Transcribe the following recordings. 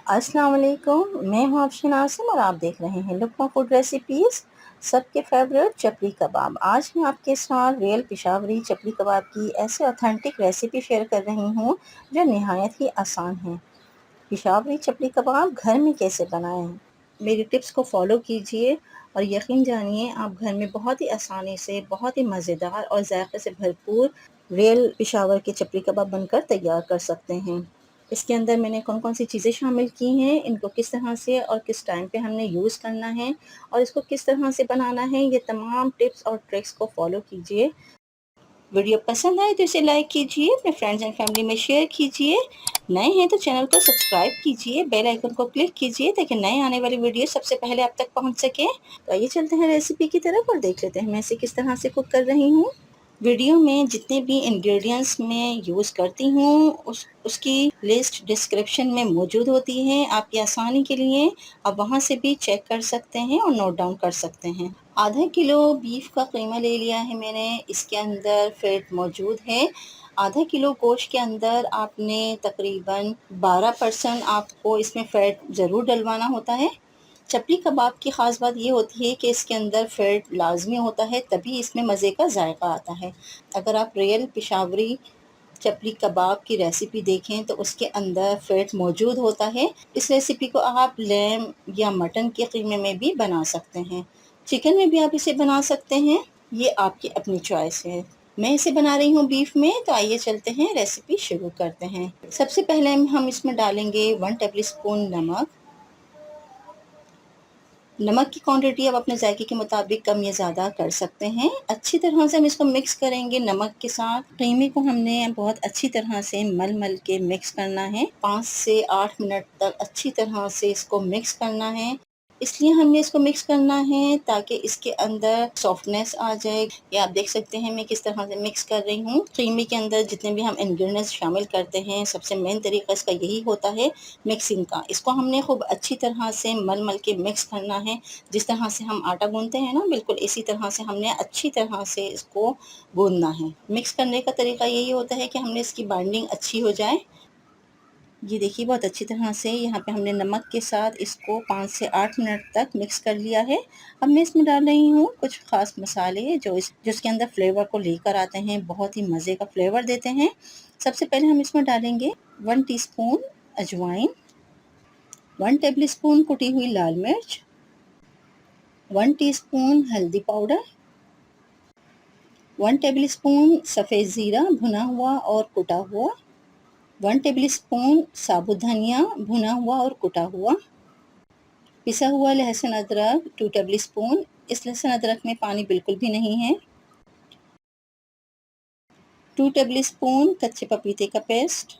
अस्सलाम वालेकुम, मैं हूँ अफशीन आसिम और आप देख रहे हैं लुक्मा फूड रेसिपीज़। सबके फेवरेट चपली कबाब। आज मैं आपके साथ रियल पेशावरी चपली कबाब की ऐसे ऑथेंटिक रेसिपी शेयर कर रही हूँ जो नहायत ही आसान है। पेशावरी चपली कबाब घर में कैसे बनाएं? मेरी टिप्स को फॉलो कीजिए और यकीन जानिए आप घर में बहुत ही आसानी से बहुत ही मज़ेदार और जायके से भरपूर रियल पेशावर के चपली कबाब बनकर तैयार कर सकते हैं। इसके अंदर मैंने कौन-कौन सी चीज़ें शामिल की हैं, इनको किस तरह से और किस टाइम पे हमने यूज़ करना है और इसको किस तरह से बनाना है, ये तमाम टिप्स और ट्रिक्स को फॉलो कीजिए। वीडियो पसंद आए तो इसे लाइक कीजिए, अपने फ्रेंड्स एंड फैमिली में शेयर कीजिए। नए हैं तो चैनल को सब्सक्राइब कीजिए, बेल आइकन को क्लिक कीजिए ताकि नए आने वाली वीडियो सबसे पहले आप तक पहुंच सके। तो आइए चलते हैं रेसिपी की तरफ और देख लेते हैं मैं इसे किस तरह से कुक कर रही हूँ। वीडियो में जितने भी इंग्रेडिएंट्स मैं यूज़ करती हूँ उसकी लिस्ट डिस्क्रिप्शन में मौजूद होती है। आपकी आसानी के लिए आप वहाँ से भी चेक कर सकते हैं और नोट डाउन कर सकते हैं। आधा किलो बीफ का कीमा ले लिया है मैंने, इसके अंदर फैट मौजूद है। आधा किलो गोश्त के अंदर आपने तकरीबन 12% आपको इसमें फ़ैट ज़रूर डलवाना होता है। चपली कबाब की ख़ास बात ये होती है कि इसके अंदर फ़ैट लाज़मी होता है, तभी इसमें मज़े का जायका आता है। अगर आप रियल पेशावरी चपली कबाब की रेसिपी देखें तो उसके अंदर फ़ैट मौजूद होता है। इस रेसिपी को आप लैम या मटन के कीमे में भी बना सकते हैं। चिकन में भी आप इसे बना सकते हैं, ये आपकी अपनी चॉइस है। मैं इसे बना रही हूँ बीफ में, तो आइए चलते हैं रेसिपी शुरू करते हैं। सबसे पहले हम इसमें डालेंगे 1 टेबल स्पून नमक। नमक की क्वांटिटी आप अपने जायके के मुताबिक कम या ज़्यादा कर सकते हैं। अच्छी तरह से हम इसको मिक्स करेंगे नमक के साथ। कीमे को हमने बहुत अच्छी तरह से मल के मिक्स करना है। 5 से 8 मिनट तक अच्छी तरह से इसको मिक्स करना है। इसलिए हमने इसको मिक्स करना है ताकि इसके अंदर सॉफ्टनेस आ जाए। ये आप देख सकते हैं मैं किस तरह से मिक्स कर रही हूँ। कीमे के अंदर जितने भी हम इंग्रेडिएंट्स शामिल करते हैं, सबसे मेन तरीका इसका यही होता है मिक्सिंग का। इसको हमने खूब अच्छी तरह से मल के मिक्स करना है। जिस तरह से हम आटा गूँथते हैं ना, बिल्कुल इसी तरह से हमने अच्छी तरह से इसको गूँथना है। मिक्स करने का तरीका यही होता है कि हमने इसकी बाइंडिंग अच्छी हो जाए। ये देखिए बहुत अच्छी तरह से यहाँ पे हमने नमक के साथ इसको 5 से 8 मिनट तक मिक्स कर लिया है। अब मैं इसमें डाल रही हूँ कुछ ख़ास मसाले जो इसके अंदर फ्लेवर को लेकर आते हैं, बहुत ही मज़े का फ्लेवर देते हैं। सबसे पहले हम इसमें डालेंगे 1 टीस्पून अजवाइन, 1 टेबल स्पून कुटी हुई लाल मिर्च, 1 टीस्पून हल्दी पाउडर, 1 टेबल स्पून सफ़ेद ज़ीरा भुना हुआ और कुटा हुआ, 1 टेबल स्पून साबुत धनिया भुना हुआ और कुटा हुआ, पिसा हुआ लहसुन अदरक 2 टेबल स्पून। इस लहसुन अदरक में पानी बिल्कुल भी नहीं है। 2 टेबल स्पून कच्चे पपीते का पेस्ट,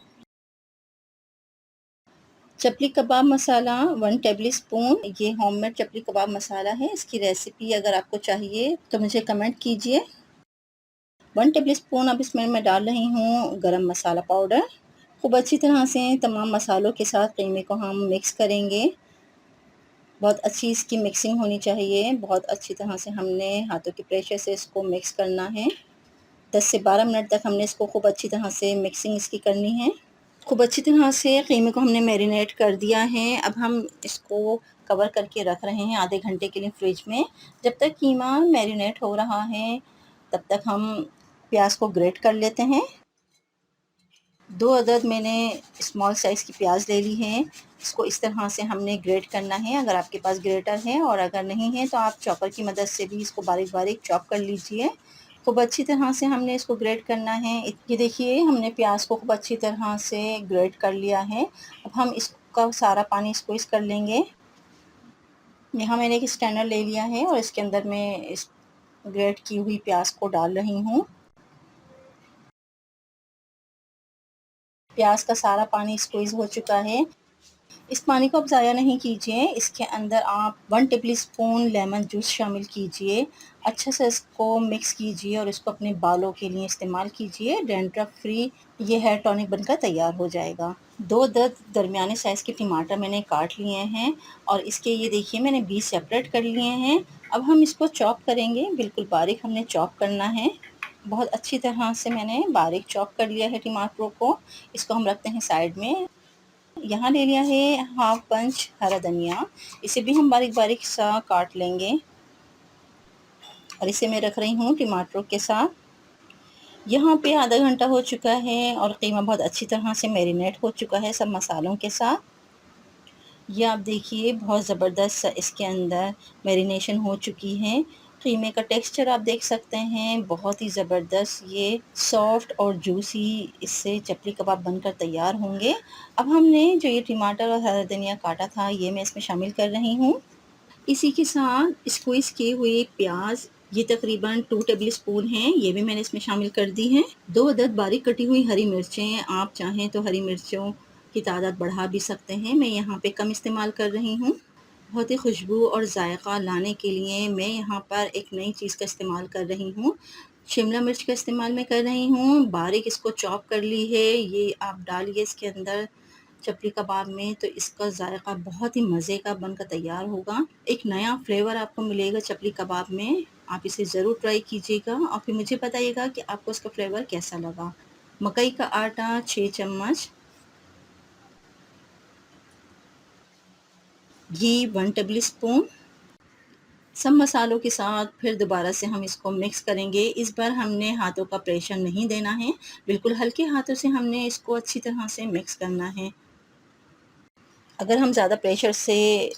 चपली कबाब मसाला 1 टेबल स्पून। ये होममेड चपली कबाब मसाला है। इसकी रेसिपी अगर आपको चाहिए तो मुझे कमेंट कीजिए। 1 टेबल स्पून अब इसमें मैं डाल रही हूँ गरम मसाला पाउडर। खूब अच्छी तरह से तमाम मसालों के साथ कीमे को हम मिक्स करेंगे। बहुत अच्छी इसकी मिक्सिंग होनी चाहिए। बहुत अच्छी तरह से हमने हाथों के प्रेशर से इसको मिक्स करना है। 10 से 12 मिनट तक हमने इसको खूब अच्छी तरह से मिक्सिंग इसकी करनी है। खूब अच्छी तरह से कीमे को हमने मैरिनेट कर दिया है। अब हम इसको कवर करके रख रहे हैं आधे घंटे के लिए फ्रिज में। जब तक कीमा मैरिनेट हो रहा है तब तक हम प्याज को ग्रेट कर लेते हैं। 2 अदद मैंने स्मॉल साइज़ की प्याज ले ली है। इसको इस तरह से हमने ग्रेट करना है। अगर आपके पास ग्रेटर है और अगर नहीं है तो आप चॉपर की मदद से भी इसको बारीक-बारीक चॉप कर लीजिए। खूब अच्छी तरह से हमने इसको ग्रेट करना है। ये देखिए हमने प्याज को खूब अच्छी तरह से ग्रेट कर लिया है। अब हम इसका सारा पानी स्क्वीज़ कर लेंगे। यहाँ मैंने एक स्ट्रेनर ले लिया है और इसके अंदर मैं इस ग्रेट की हुई प्याज को डाल रही हूँ। प्याज का सारा पानी स्क्वीज़ हो चुका है। इस पानी को आप ज़ाया नहीं कीजिए। इसके अंदर आप 1 टेबल स्पून लेमन जूस शामिल कीजिए। अच्छे से इसको मिक्स कीजिए और इसको अपने बालों के लिए इस्तेमाल कीजिए। डैंड्रफ फ्री ये हेयर टॉनिक बनकर तैयार हो जाएगा। 2 दरमियाने साइज़ के टमाटर मैंने काट लिए हैं और इसके ये देखिए मैंने बीज सेपरेट कर लिए हैं। अब हम इसको चॉप करेंगे। बिल्कुल बारीक हमने चॉप करना है। बहुत अच्छी तरह से मैंने बारीक चॉप कर लिया है टमाटरों को। इसको हम रखते हैं साइड में। यहाँ ले लिया है हाफ पंच हरा धनिया, इसे भी हम बारीक बारीक सा काट लेंगे। और इसे मैं रख रही हूँ टमाटरों के साथ। यहाँ पे आधा घंटा हो चुका है और कीमा बहुत अच्छी तरह से मैरिनेट हो चुका है सब मसालों के साथ। ये आप देखिए बहुत ज़बरदस्त इसके अंदर मैरिनेशन हो चुकी है। कीमे का टेक्सचर आप देख सकते हैं, बहुत ही ज़बरदस्त ये सॉफ्ट और जूसी इससे चपली कबाब बनकर तैयार होंगे। अब हमने जो ये टमाटर और हरा धनिया काटा था ये मैं इसमें शामिल कर रही हूँ। इसी के साथ स्क्वीज़ किए हुए प्याज, ये तकरीबन 2 टेबल स्पून हैं, ये भी मैंने इसमें शामिल कर दी हैं। 2 अदद बारीक कटी हुई हरी मिर्चें, आप चाहें तो हरी मिर्चों की तादाद बढ़ा भी सकते हैं, मैं यहाँ पे कम इस्तेमाल कर रही हूँ। बहुत ही खुशबू और जायका लाने के लिए मैं यहाँ पर एक नई चीज़ का इस्तेमाल कर रही हूँ। शिमला मिर्च का इस्तेमाल मैं कर रही हूँ, बारीक इसको चॉप कर ली है। ये आप डालिए इसके अंदर चपली कबाब में, तो इसका जायका बहुत ही मज़े का बनकर तैयार होगा। एक नया फ्लेवर आपको मिलेगा चपली कबाब में। आप इसे ज़रूर ट्राई कीजिएगा और फिर मुझे बताइएगा कि आपको इसका फ्लेवर कैसा लगा। मकई का आटा 6 चम्मच, घी 1 टेबल स्पून, सब मसालों के साथ फिर दोबारा से हम इसको मिक्स करेंगे। इस बार हमने हाथों का प्रेशर नहीं देना है, बिल्कुल हल्के हाथों से हमने इसको अच्छी तरह से मिक्स करना है। अगर हम ज़्यादा प्रेशर से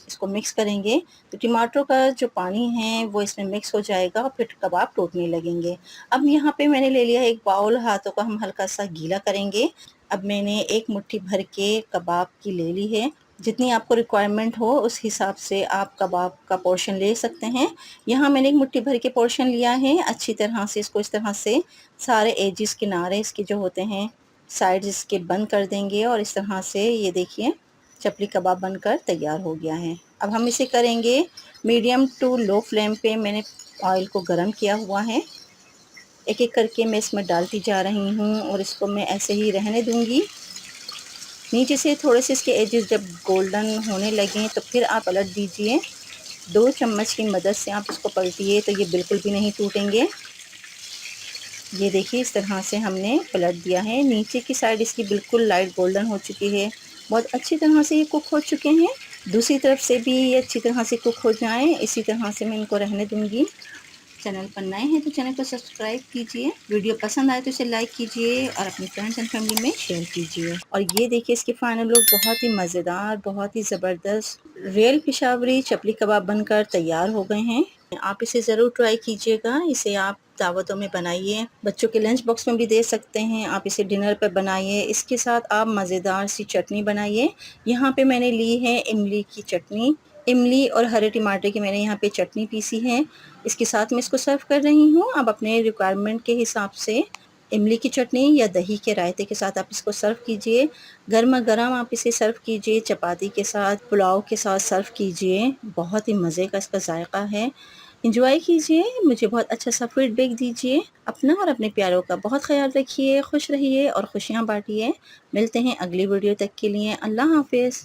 इसको मिक्स करेंगे तो टमाटरों का जो पानी है वो इसमें मिक्स हो जाएगा और फिर कबाब टूटने लगेंगे। अब यहाँ पे मैंने ले लिया एक बाउल, हाथों का हम हल्का सा गीला करेंगे। अब मैंने एक मुट्ठी भर के कबाब की ले ली है। जितनी आपको रिक्वायरमेंट हो उस हिसाब से आप कबाब का पोर्शन ले सकते हैं। यहाँ मैंने एक मुट्ठी भर के पोर्शन लिया है। अच्छी तरह से इसको इस तरह से सारे एजिस किनारे इसके जो होते हैं साइड्स इसके बंद कर देंगे और इस तरह से ये देखिए चपली कबाब बनकर तैयार हो गया है। अब हम इसे करेंगे मीडियम टू लो फ्लेम पे। मैंने ऑयल को गरम किया हुआ है। एक एक करके मैं इसमें डालती जा रही हूँ और इसको मैं ऐसे ही रहने दूँगी। नीचे से थोड़े से इसके एजेस जब गोल्डन होने लगें तो फिर आप पलट दीजिए। 2 चम्मच की मदद से आप इसको पलटिए तो ये बिल्कुल भी नहीं टूटेंगे। ये देखिए इस तरह से हमने पलट दिया है। नीचे की साइड इसकी बिल्कुल लाइट गोल्डन हो चुकी है, बहुत अच्छी तरह से ये कुक हो चुके हैं। दूसरी तरफ से भी ये अच्छी तरह से कुक हो जाएं, इसी तरह से मैं इनको रहने दूंगी। चैनल पर नए हैं तो चैनल को सब्सक्राइब कीजिए, वीडियो पसंद आए तो इसे लाइक कीजिए और अपनी फ्रेंड्स एंड फैमिली में शेयर कीजिए। और ये देखिए इसके फाइनल लुक बहुत ही मज़ेदार, बहुत ही ज़बरदस्त रियल पेशावरी चपली कबाब बनकर तैयार हो गए हैं। आप इसे ज़रूर ट्राई कीजिएगा। इसे आप दावतों में बनाइए, बच्चों के लंच बॉक्स में भी दे सकते हैं। आप इसे डिनर पर बनाइए, इसके साथ आप मज़ेदार सी चटनी बनाइए। यहाँ पे मैंने ली है इमली की चटनी, इमली और हरे टमाटर की मैंने यहाँ पे चटनी पीसी है। इसके साथ मैं इसको सर्व कर रही हूँ। आप अपने रिक्वायरमेंट के हिसाब से इमली की चटनी या दही के रायते के साथ आप इसको सर्व कीजिए। गर्मा-गर्म आप इसे सर्व कीजिए, चपाती के साथ, पुलाव के साथ सर्व कीजिए। बहुत ही मज़े का इसका जायका है। एंजॉय कीजिए, मुझे बहुत अच्छा सा फीडबैक दीजिए। अपना और अपने प्यारों का बहुत ख्याल रखिए, खुश रहिए और खुशियाँ बाँटिए। मिलते हैं अगली वीडियो तक के लिए। अल्लाह हाफ़िज़।